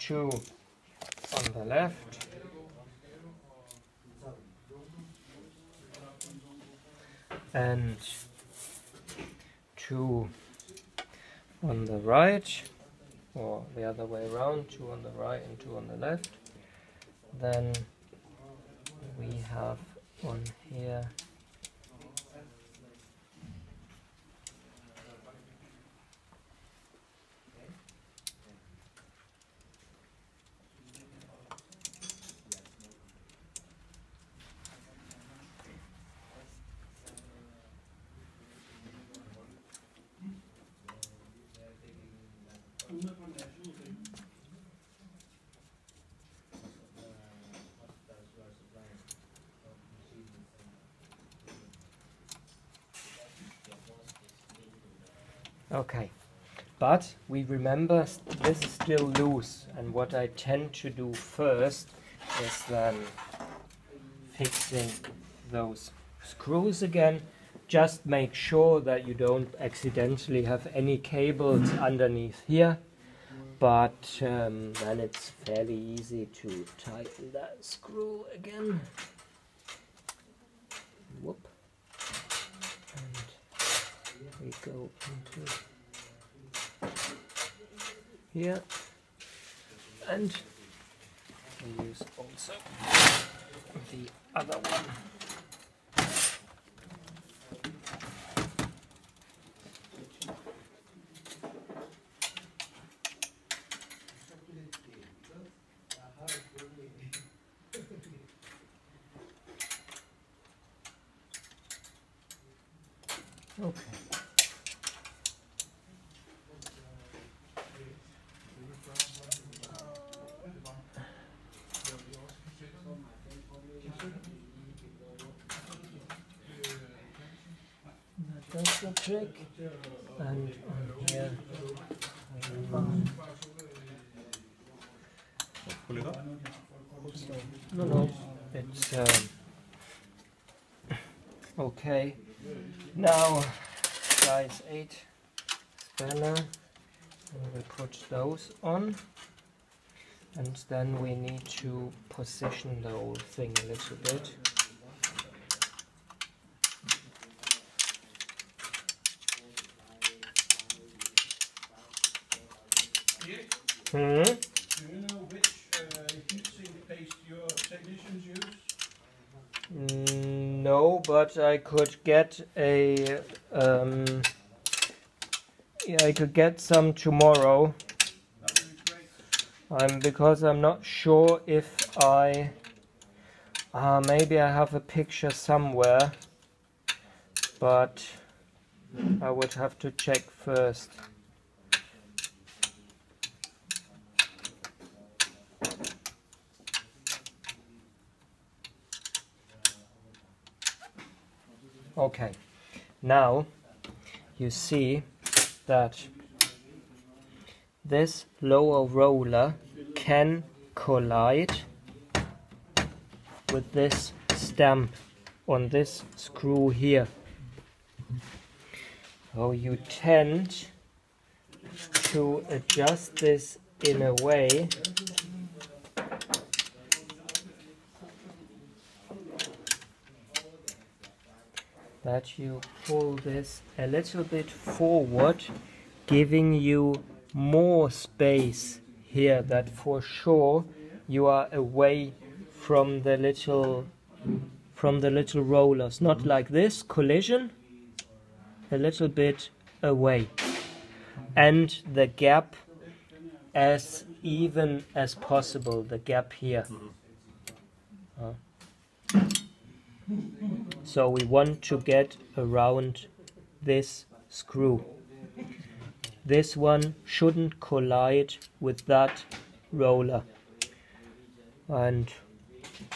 2 on the left and 2 on the right, or the other way around, 2 on the right and 2 on the left. Then we have on here okay, but we remember this is still loose, and what I tend to do first is then fixing those screws again. Just make sure that you don't accidentally have any cables underneath here, but then it's fairly easy to tighten that screw again. Whoop. And we go into here, and we use also the other one. Okay. That's the trick. And on here, pull it up? no, it's okay. Now, size 8 spanner, and we put those on, and then we need to position the whole thing a little bit. Do you know which heatsink paste your technicians use? No, but I could get a yeah, I could get some tomorrow. That would be great. Because I'm not sure if I maybe I have a picture somewhere, but I would have to check first. Okay, now you see that this lower roller can collide with this stamp on this screw here. So you tend to adjust this in a way that you pull this a little bit forward, giving you more space here, that for sure you are away from the little rollers, not like this collision, a little bit away, and the gap as even as possible, the gap here. So we want to get around this screw. This one shouldn't collide with that roller. And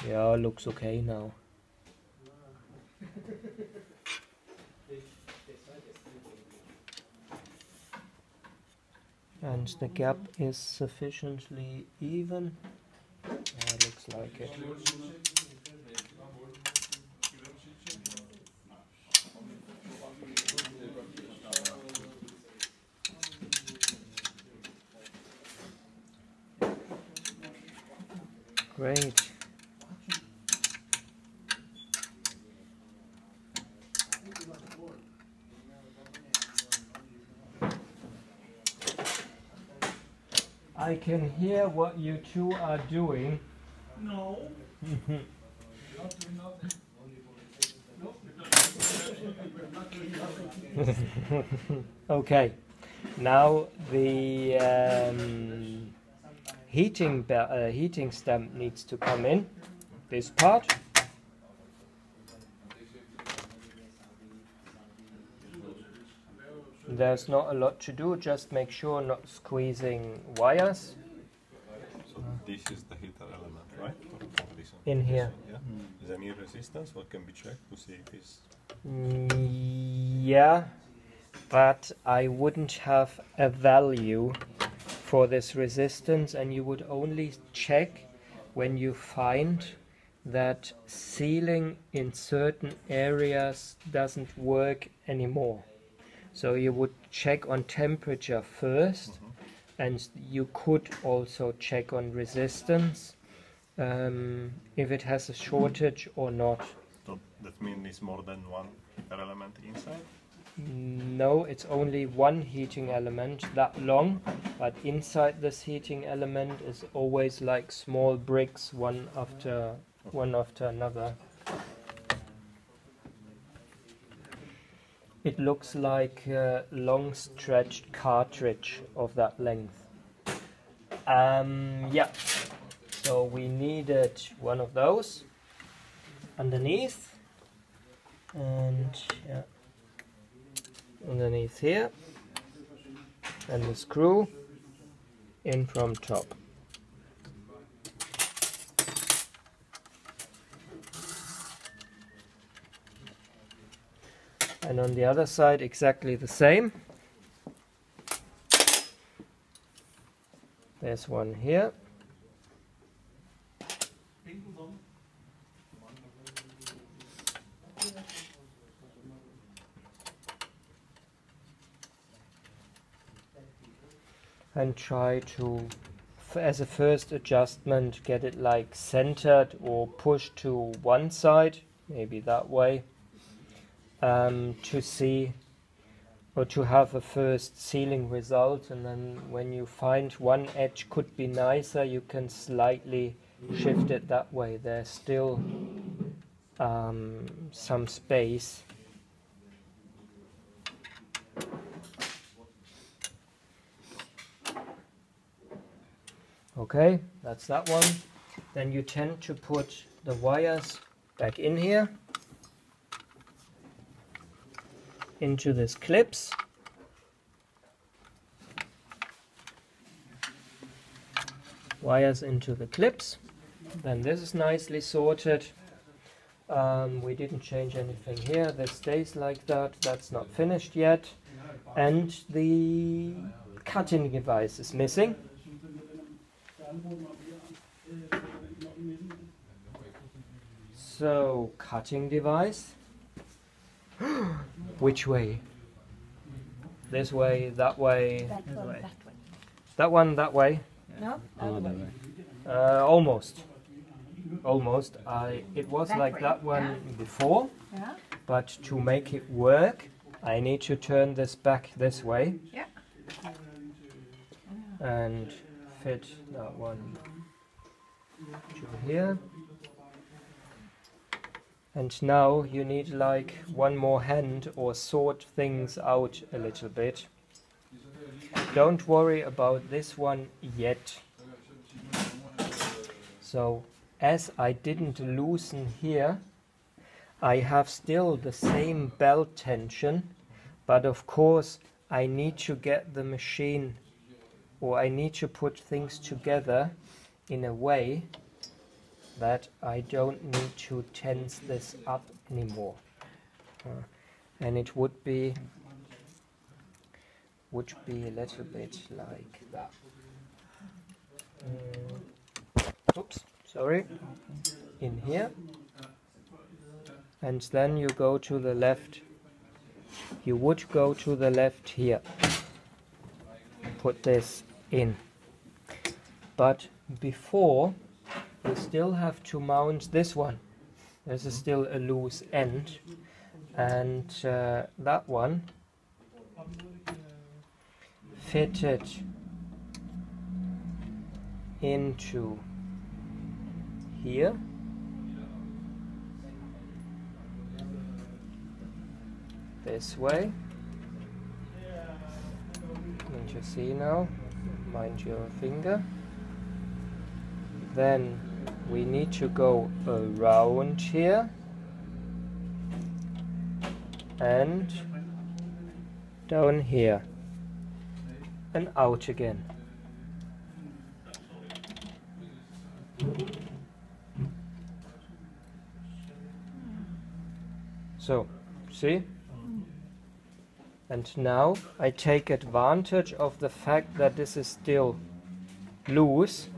yeah, looks okay now. And the gap is sufficiently even. Yeah, looks like it. great. I can hear what you two are doing. No. Not doing nothing. Nope, we're not doing nothing. Okay, now the heating stamp needs to come in, this part. There's not a lot to do, just make sure not squeezing wires. So this is the heater element, right? Or this one? In here. Yeah. Is there any resistance? What can be checked to see if it's... Yeah, but I wouldn't have a value for this resistance, and you would only check when you find that sealing in certain areas doesn't work anymore. So you would check on temperature first, and you could also check on resistance, if it has a shortage or not. So that means it's more than one heater element inside? No, it's only one heating element that long, but inside this heating element is always like small bricks, one after another. It looks like a long stretched cartridge of that length. Yeah, so we needed one of those underneath, and yeah, underneath here, and the screw in from top. And on the other side exactly the same. There's one here. And try to, as a first adjustment, get it like centered or pushed to one side, maybe that way. To see or to have a first sealing result, and then when you find one edge could be nicer, you can slightly shift it that way. There's still some space. Okay, that's that one. Then you tend to put the wires back in here, into these clips. Wires into the clips. Then this is nicely sorted. We didn't change anything here. This stays like that. That's not finished yet. And the cutting device is missing. So, cutting device. Which way? This way, that way, That one, that one. that one, that way. No, other way. Almost. Almost. It was That like way, that one before, Yeah, but to make it work, I need to turn this back this way yeah. and fit that one to here. And now you need like one more hand or sort things out a little bit. Don't worry about this one yet. So as I didn't loosen here, I have still the same belt tension, but of course I need to get the machine, or I need to put things together in a way that I don't need to tense this up anymore. And it would be a little bit like that. Oops, sorry. In here. And then you go to the left. You would go to the left here. Put this in. But before we still have to mount this one. This is still a loose end, and that one fitted into here. This way. Can't you see now? Mind your finger. Then we need to go around here and down here and out again. So, see? And now I take advantage of the fact that this is still loose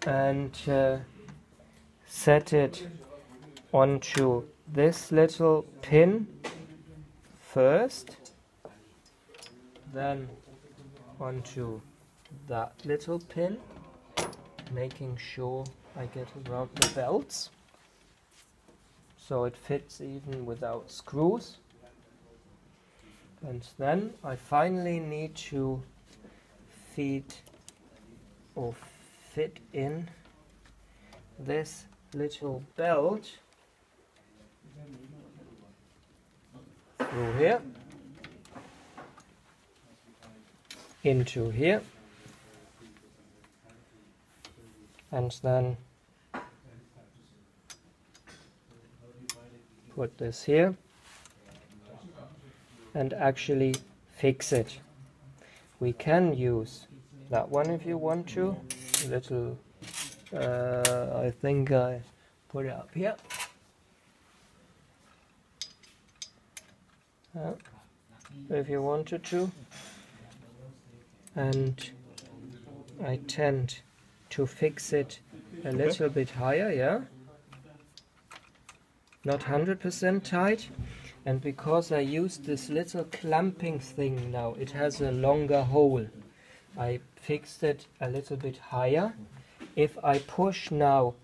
and set it onto this little pin first, then onto that little pin, making sure I get around the belts so it fits even without screws. And then I finally need to fit in this little belt through here, into here, and then put this here and actually fix it. We can use that one if you want to. A little, I think I put it up here. If you wanted to. And I tend to fix it a little bit higher, yeah? Not 100% tight. And because I used this little clamping thing now, it has a longer hole. I fixed it a little bit higher. If I push now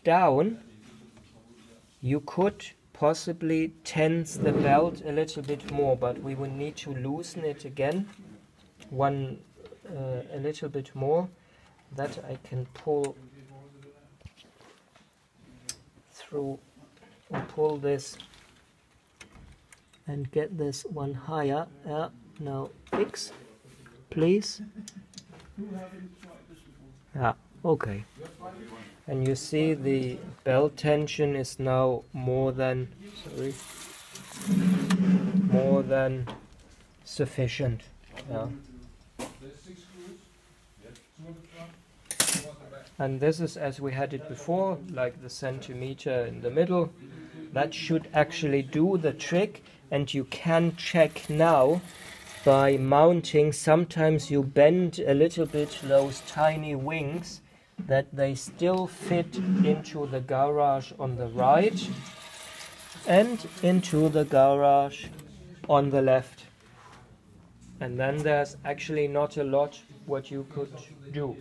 down, you could possibly tense the belt a little bit more, but we will need to loosen it again a little bit more, that I can pull through or pull this and get this one higher. Now fix, please. Okay. And you see the belt tension is now more than sufficient. And this is as we had it before, like the centimeter in the middle. That should actually do the trick, and you can check now by mounting. Sometimes you bend a little bit those tiny wings, that they still fit into the garage on the right and into the garage on the left. And then there's actually not a lot what you could do.